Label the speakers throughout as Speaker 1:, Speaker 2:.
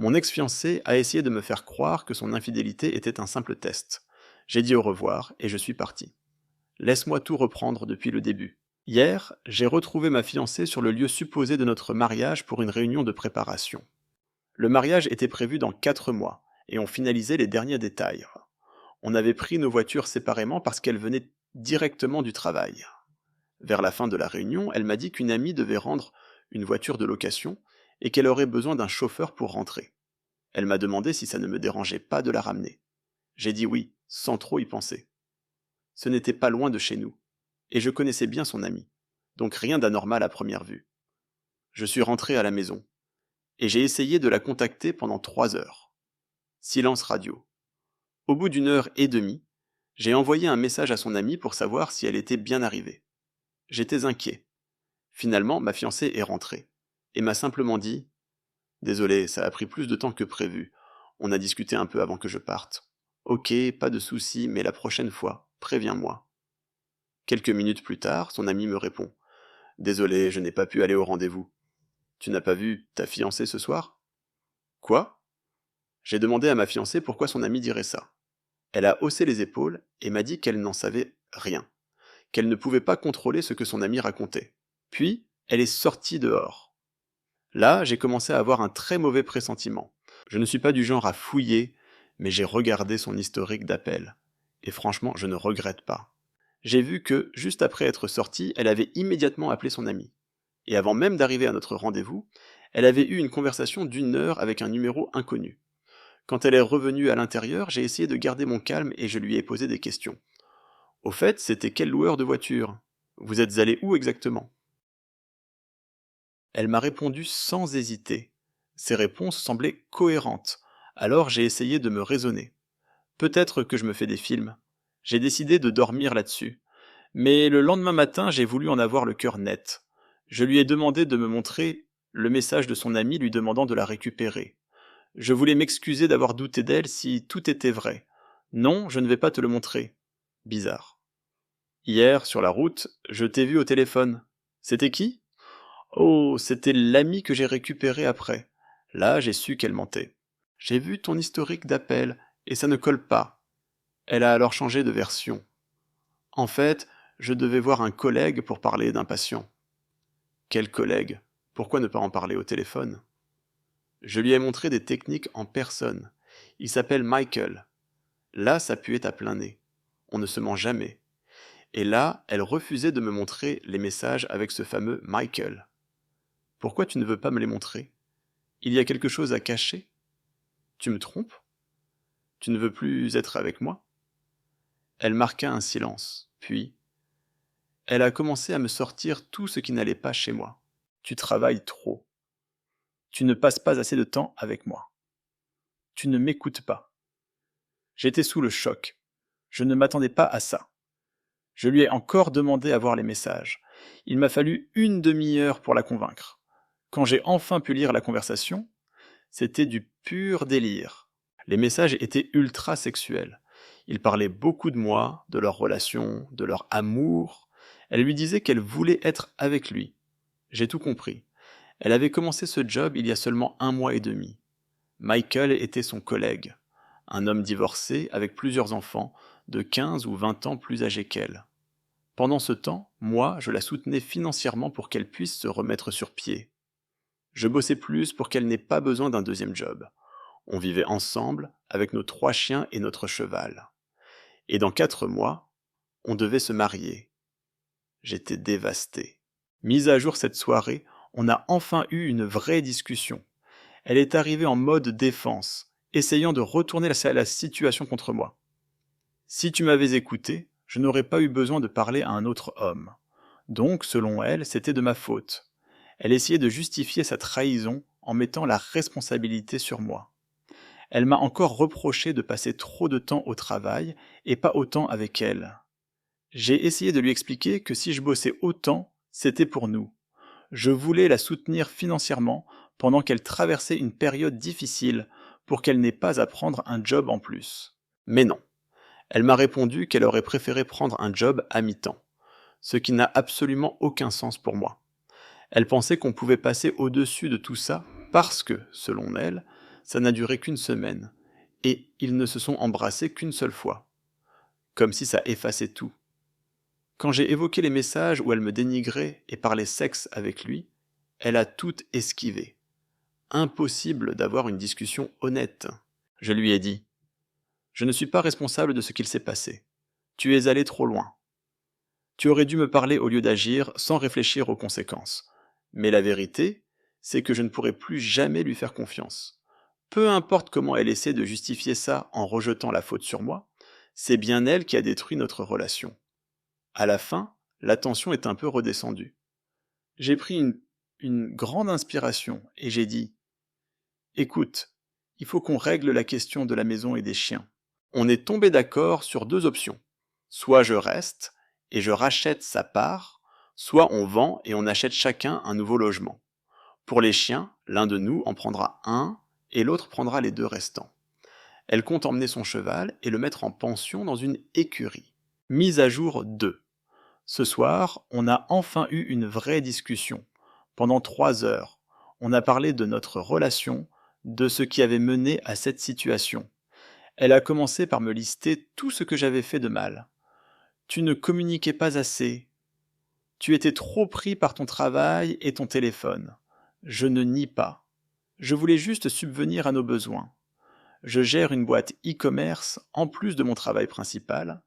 Speaker 1: Mon ex-fiancé a essayé de me faire croire que son infidélité était un simple test. J'ai dit au revoir et je suis parti. Laisse-moi tout reprendre depuis le début. Hier, j'ai retrouvé ma fiancée sur le lieu supposé de notre mariage pour une réunion de préparation. Le mariage était prévu dans 4 mois, et on finalisait les derniers détails. On avait pris nos voitures séparément parce qu'elles venaient directement du travail. Vers la fin de la réunion, elle m'a dit qu'une amie devait rendre une voiture de location et qu'elle aurait besoin d'un chauffeur pour rentrer. Elle m'a demandé si ça ne me dérangeait pas de la ramener. J'ai dit oui, sans trop y penser. Ce n'était pas loin de chez nous, et je connaissais bien son amie, donc rien d'anormal à première vue. Je suis rentré à la maison, et j'ai essayé de la contacter pendant 3 heures. Silence radio. Au bout d'une heure et demie, j'ai envoyé un message à son amie pour savoir si elle était bien arrivée. J'étais inquiet. Finalement, ma fiancée est rentrée, et m'a simplement dit « Désolé, ça a pris plus de temps que prévu. On a discuté un peu avant que je parte. Ok, pas de souci, mais la prochaine fois, préviens-moi. » Quelques minutes plus tard, son ami me répond « Désolé, je n'ai pas pu aller au rendez-vous. Tu n'as pas vu ta fiancée ce soir ?» Quoi? J'ai demandé à ma fiancée pourquoi son ami dirait ça. Elle a haussé les épaules et m'a dit qu'elle n'en savait rien, qu'elle ne pouvait pas contrôler ce que son ami racontait. Puis, elle est sortie dehors. Là, j'ai commencé à avoir un très mauvais pressentiment. Je ne suis pas du genre à fouiller, mais j'ai regardé son historique d'appels. Et franchement, je ne regrette pas. J'ai vu que, juste après être sortie, elle avait immédiatement appelé son ami. Et avant même d'arriver à notre rendez-vous, elle avait eu une conversation d'1 heure avec un numéro inconnu. Quand elle est revenue à l'intérieur, j'ai essayé de garder mon calme et je lui ai posé des questions. Au fait, c'était quel loueur de voiture? Vous êtes allé où exactement? Elle m'a répondu sans hésiter. Ses réponses semblaient cohérentes, alors j'ai essayé de me raisonner. Peut-être que je me fais des films. J'ai décidé de dormir là-dessus. Mais le lendemain matin, j'ai voulu en avoir le cœur net. Je lui ai demandé de me montrer le message de son ami lui demandant de la récupérer. Je voulais m'excuser d'avoir douté d'elle si tout était vrai. Non, je ne vais pas te le montrer. Bizarre. Hier, sur la route, je t'ai vu au téléphone. C'était qui? Oh, c'était l'ami que j'ai récupéré après. Là, j'ai su qu'elle mentait. J'ai vu ton historique d'appel, et ça ne colle pas. Elle a alors changé de version. En fait, je devais voir un collègue pour parler d'un patient. Quel collègue? Pourquoi ne pas en parler au téléphone? Je lui ai montré des techniques en personne. Il s'appelle Michael. Là, ça puait à plein nez. On ne se ment jamais. Et là, elle refusait de me montrer les messages avec ce fameux Michael. Pourquoi tu ne veux pas me les montrer? Il y a quelque chose à cacher? Tu me trompes? Tu ne veux plus être avec moi? Elle marqua un silence, puis elle a commencé à me sortir tout ce qui n'allait pas chez moi. Tu travailles trop. Tu ne passes pas assez de temps avec moi. Tu ne m'écoutes pas. J'étais sous le choc. Je ne m'attendais pas à ça. Je lui ai encore demandé à voir les messages. Il m'a fallu une demi-heure pour la convaincre. Quand j'ai enfin pu lire la conversation, c'était du pur délire. Les messages étaient ultra sexuels. Ils parlaient beaucoup de moi, de leur relation, de leur amour. Elle lui disait qu'elle voulait être avec lui. J'ai tout compris. Elle avait commencé ce job il y a seulement 1 mois et demi. Michael était son collègue, un homme divorcé avec plusieurs enfants, de 15 ou 20 ans plus âgés qu'elle. Pendant ce temps, moi, je la soutenais financièrement pour qu'elle puisse se remettre sur pied. Je bossais plus pour qu'elle n'ait pas besoin d'un deuxième job. On vivait ensemble, avec nos 3 chiens et notre cheval. Et dans 4 mois, on devait se marier. J'étais dévasté. Mise à jour cette soirée, on a enfin eu une vraie discussion. Elle est arrivée en mode défense, essayant de retourner la situation contre moi. Si tu m'avais écouté, je n'aurais pas eu besoin de parler à un autre homme. Donc, selon elle, c'était de ma faute. Elle essayait de justifier sa trahison en mettant la responsabilité sur moi. Elle m'a encore reproché de passer trop de temps au travail et pas autant avec elle. J'ai essayé de lui expliquer que si je bossais autant, c'était pour nous. Je voulais la soutenir financièrement pendant qu'elle traversait une période difficile pour qu'elle n'ait pas à prendre un job en plus. Mais non. Elle m'a répondu qu'elle aurait préféré prendre un job à mi-temps, ce qui n'a absolument aucun sens pour moi. Elle pensait qu'on pouvait passer au-dessus de tout ça parce que, selon elle, Ça n'a duré qu'une semaine, et ils ne se sont embrassés qu'une seule fois. Comme si ça effaçait tout. Quand j'ai évoqué les messages où elle me dénigrait et parlait sexe avec lui, elle a tout esquivé. Impossible d'avoir une discussion honnête. Je lui ai dit: je ne suis pas responsable de ce qu'il s'est passé. Tu es allé trop loin. Tu aurais dû me parler au lieu d'agir sans réfléchir aux conséquences. Mais la vérité, c'est que je ne pourrai plus jamais lui faire confiance. Peu importe comment elle essaie de justifier ça en rejetant la faute sur moi, c'est bien elle qui a détruit notre relation. À la fin, la tension est un peu redescendue. J'ai pris une grande inspiration et j'ai dit: écoute, il faut qu'on règle la question de la maison et des chiens. On est tombé d'accord sur deux options. Soit je reste et je rachète sa part, soit on vend et on achète chacun un nouveau logement. Pour les chiens, l'un de nous en prendra un et l'autre prendra les deux restants. Elle compte emmener son cheval et le mettre en pension dans une écurie. Mise à jour 2. Ce soir, on a enfin eu une vraie discussion. Pendant 3 heures, on a parlé de notre relation, de ce qui avait mené à cette situation. Elle a commencé par me lister tout ce que j'avais fait de mal. Tu ne communiquais pas assez. Tu étais trop pris par ton travail et ton téléphone. Je ne nie pas. Je voulais juste subvenir à nos besoins. Je gère une boîte e-commerce en plus de mon travail principal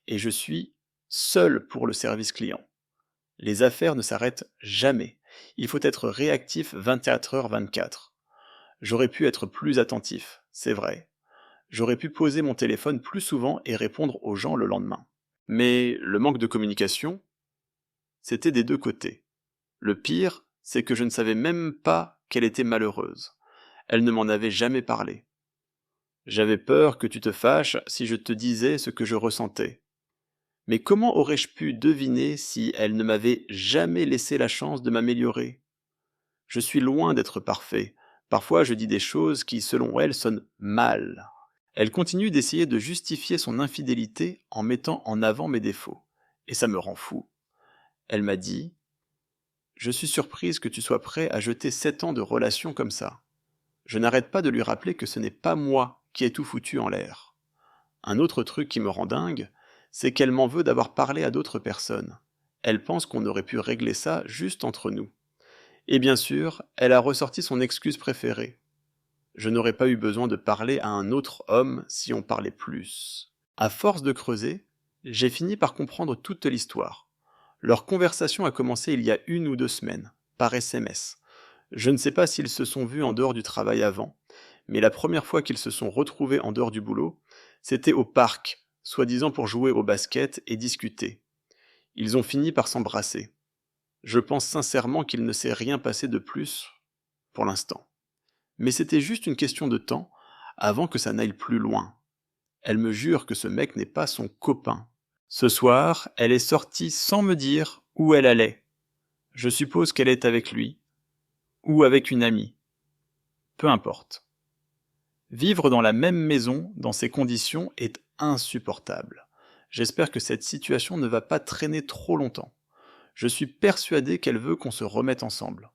Speaker 1: et je suis seul pour le service client. Les affaires ne s'arrêtent jamais. Il faut être réactif 24h/24. J'aurais pu être plus attentif, c'est vrai. J'aurais pu poser mon téléphone plus souvent et répondre aux gens le lendemain. Mais le manque de communication, c'était des deux côtés. Le pire, c'est que je ne savais même pas qu'elle était malheureuse. Elle ne m'en avait jamais parlé. J'avais peur que tu te fâches si je te disais ce que je ressentais. Mais comment aurais-je pu deviner si elle ne m'avait jamais laissé la chance de m'améliorer? Je suis loin d'être parfait. Parfois je dis des choses qui, selon elle, sonnent mal. Elle continue d'essayer de justifier son infidélité en mettant en avant mes défauts. Et ça me rend fou. Elle m'a dit: je suis surprise que tu sois prêt à jeter 7 ans de relation comme ça. Je n'arrête pas de lui rappeler que ce n'est pas moi qui ai tout foutu en l'air. Un autre truc qui me rend dingue, c'est qu'elle m'en veut d'avoir parlé à d'autres personnes. Elle pense qu'on aurait pu régler ça juste entre nous. Et bien sûr, elle a ressorti son excuse préférée. Je n'aurais pas eu besoin de parler à un autre homme si on parlait plus. À force de creuser, j'ai fini par comprendre toute l'histoire. Leur conversation a commencé il y a 1 ou 2 semaines, par SMS. Je ne sais pas s'ils se sont vus en dehors du travail avant, mais la première fois qu'ils se sont retrouvés en dehors du boulot, c'était au parc, soi-disant pour jouer au basket et discuter. Ils ont fini par s'embrasser. Je pense sincèrement qu'il ne s'est rien passé de plus pour l'instant. Mais c'était juste une question de temps avant que ça n'aille plus loin. Elle me jure que ce mec n'est pas son copain. Ce soir, elle est sortie sans me dire où elle allait. Je suppose qu'elle est avec lui, ou avec une amie. Peu importe. Vivre dans la même maison, dans ces conditions, est insupportable. J'espère que cette situation ne va pas traîner trop longtemps. Je suis persuadé qu'elle veut qu'on se remette ensemble.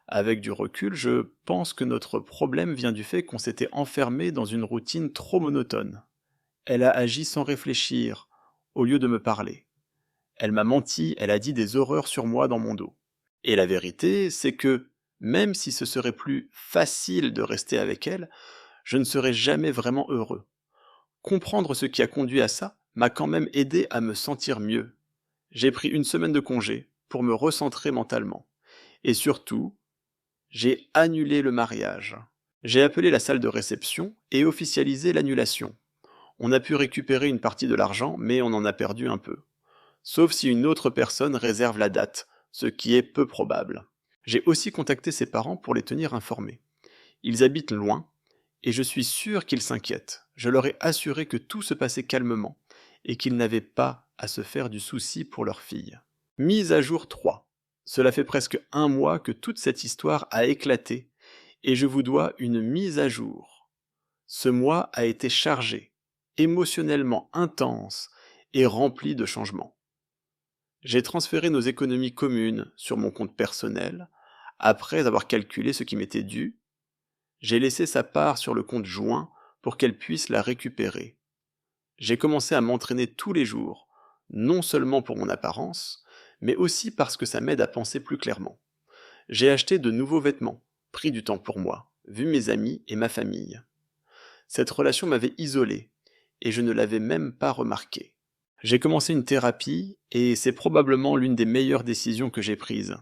Speaker 1: Avec du recul, je pense que notre problème vient du fait qu'on s'était enfermé dans une routine trop monotone. Elle a agi sans réfléchir, au lieu de me parler. Elle m'a menti, elle a dit des horreurs sur moi dans mon dos. Et la vérité, c'est que, même si ce serait plus facile de rester avec elle, je ne serais jamais vraiment heureux. Comprendre ce qui a conduit à ça m'a quand même aidé à me sentir mieux. J'ai pris 1 semaine de congé pour me recentrer mentalement. Et surtout, j'ai annulé le mariage. J'ai appelé la salle de réception et officialisé l'annulation. On a pu récupérer une partie de l'argent, mais on en a perdu un peu. Sauf si une autre personne réserve la date, ce qui est peu probable. J'ai aussi contacté ses parents pour les tenir informés. Ils habitent loin, et je suis sûr qu'ils s'inquiètent. Je leur ai assuré que tout se passait calmement, et qu'ils n'avaient pas à se faire du souci pour leur fille. Mise à jour 3. Cela fait presque 1 mois que toute cette histoire a éclaté, et je vous dois une mise à jour. Ce mois a été chargé, émotionnellement intense, et rempli de changements. J'ai transféré nos économies communes sur mon compte personnel, après avoir calculé ce qui m'était dû. J'ai laissé sa part sur le compte joint pour qu'elle puisse la récupérer. J'ai commencé à m'entraîner tous les jours, non seulement pour mon apparence, mais aussi parce que ça m'aide à penser plus clairement. J'ai acheté de nouveaux vêtements, pris du temps pour moi, vu mes amis et ma famille. Cette relation m'avait isolé, et je ne l'avais même pas remarqué. J'ai commencé une thérapie, et c'est probablement l'une des meilleures décisions que j'ai prises.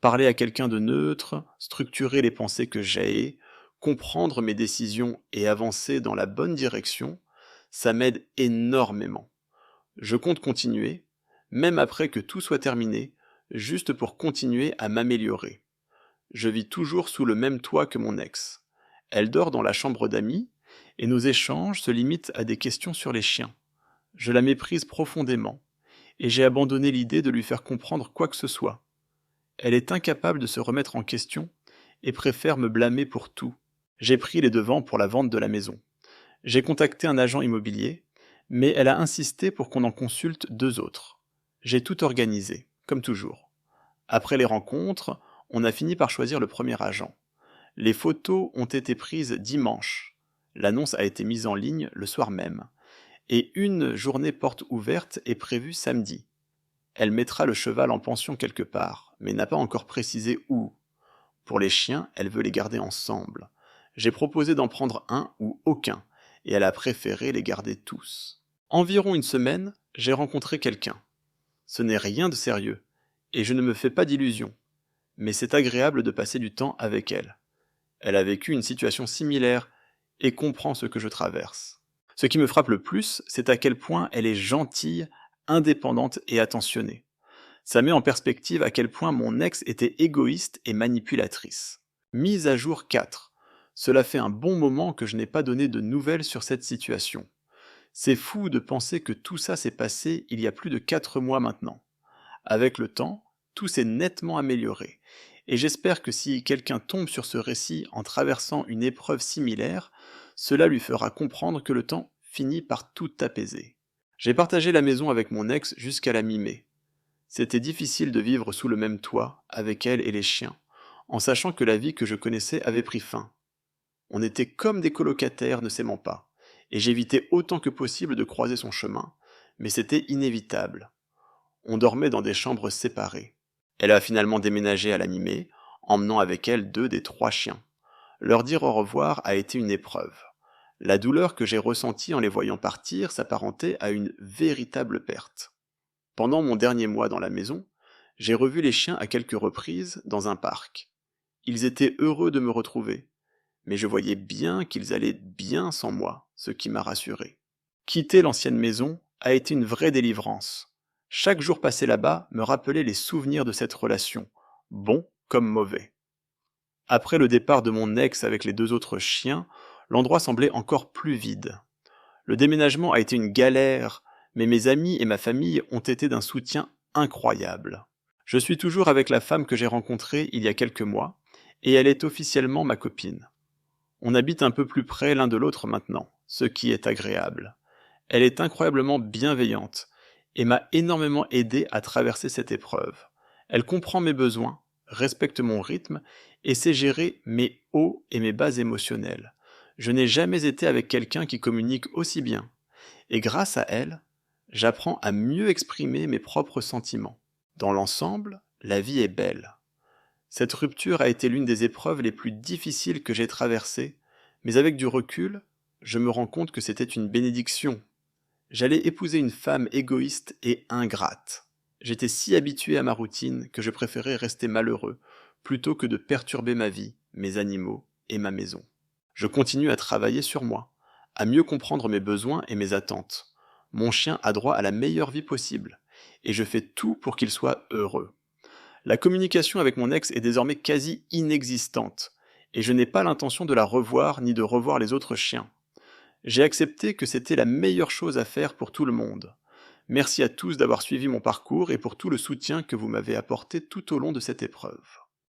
Speaker 1: Parler à quelqu'un de neutre, structurer les pensées que j'ai, comprendre mes décisions et avancer dans la bonne direction, ça m'aide énormément. Je compte continuer, même après que tout soit terminé, juste pour continuer à m'améliorer. Je vis toujours sous le même toit que mon ex. Elle dort dans la chambre d'amis, et nos échanges se limitent à des questions sur les chiens. Je la méprise profondément, et j'ai abandonné l'idée de lui faire comprendre quoi que ce soit. Elle est incapable de se remettre en question, et préfère me blâmer pour tout. J'ai pris les devants pour la vente de la maison. J'ai contacté un agent immobilier, mais elle a insisté pour qu'on en consulte 2 autres. J'ai tout organisé, comme toujours. Après les rencontres, on a fini par choisir le premier agent. Les photos ont été prises dimanche. L'annonce a été mise en ligne le soir même. Et une journée porte ouverte est prévue samedi. Elle mettra le cheval en pension quelque part, mais n'a pas encore précisé où. Pour les chiens, elle veut les garder ensemble. J'ai proposé d'en prendre un ou aucun, et elle a préféré les garder tous. Environ une semaine, j'ai rencontré quelqu'un. Ce n'est rien de sérieux, et je ne me fais pas d'illusions, mais c'est agréable de passer du temps avec elle. Elle a vécu une situation similaire et comprend ce que je traverse. Ce qui me frappe le plus, c'est à quel point elle est gentille, indépendante et attentionnée. Ça met en perspective à quel point mon ex était égoïste et manipulatrice. Mise à jour 4. Cela fait un bon moment que je n'ai pas donné de nouvelles sur cette situation. C'est fou de penser que tout ça s'est passé il y a plus de 4 mois maintenant. Avec le temps, tout s'est nettement amélioré, et j'espère que si quelqu'un tombe sur ce récit en traversant une épreuve similaire, cela lui fera comprendre que le temps finit par tout apaiser. J'ai partagé la maison avec mon ex jusqu'à la mi-mai. C'était difficile de vivre sous le même toit, avec elle et les chiens, en sachant que la vie que je connaissais avait pris fin. On était comme des colocataires ne s'aimant pas, et j'évitais autant que possible de croiser son chemin, mais c'était inévitable. On dormait dans des chambres séparées. Elle a finalement déménagé à la mi-mai, emmenant avec elle 2 des 3 chiens. Leur dire au revoir a été une épreuve. La douleur que j'ai ressentie en les voyant partir s'apparentait à une véritable perte. Pendant mon dernier mois dans la maison, j'ai revu les chiens à quelques reprises dans un parc. Ils étaient heureux de me retrouver, mais je voyais bien qu'ils allaient bien sans moi, ce qui m'a rassuré. Quitter l'ancienne maison a été une vraie délivrance. Chaque jour passé là-bas me rappelait les souvenirs de cette relation, bons comme mauvais. Après le départ de mon ex avec les 2 autres chiens, l'endroit semblait encore plus vide. Le déménagement a été une galère, mais mes amis et ma famille ont été d'un soutien incroyable. Je suis toujours avec la femme que j'ai rencontrée il y a quelques mois, et elle est officiellement ma copine. On habite un peu plus près l'un de l'autre maintenant, ce qui est agréable. Elle est incroyablement bienveillante, et m'a énormément aidé à traverser cette épreuve. Elle comprend mes besoins, respecte mon rythme, et sait gérer mes hauts et mes bas émotionnels. Je n'ai jamais été avec quelqu'un qui communique aussi bien. Et grâce à elle, j'apprends à mieux exprimer mes propres sentiments. Dans l'ensemble, la vie est belle. Cette rupture a été l'une des épreuves les plus difficiles que j'ai traversées, mais avec du recul, je me rends compte que c'était une bénédiction. J'allais épouser une femme égoïste et ingrate. J'étais si habitué à ma routine que je préférais rester malheureux, plutôt que de perturber ma vie, mes animaux et ma maison. Je continue à travailler sur moi, à mieux comprendre mes besoins et mes attentes. Mon chien a droit à la meilleure vie possible, et je fais tout pour qu'il soit heureux. La communication avec mon ex est désormais quasi inexistante, et je n'ai pas l'intention de la revoir ni de revoir les autres chiens. J'ai accepté que c'était la meilleure chose à faire pour tout le monde. Merci à tous d'avoir suivi mon parcours et pour tout le soutien que vous m'avez apporté tout au long de cette épreuve.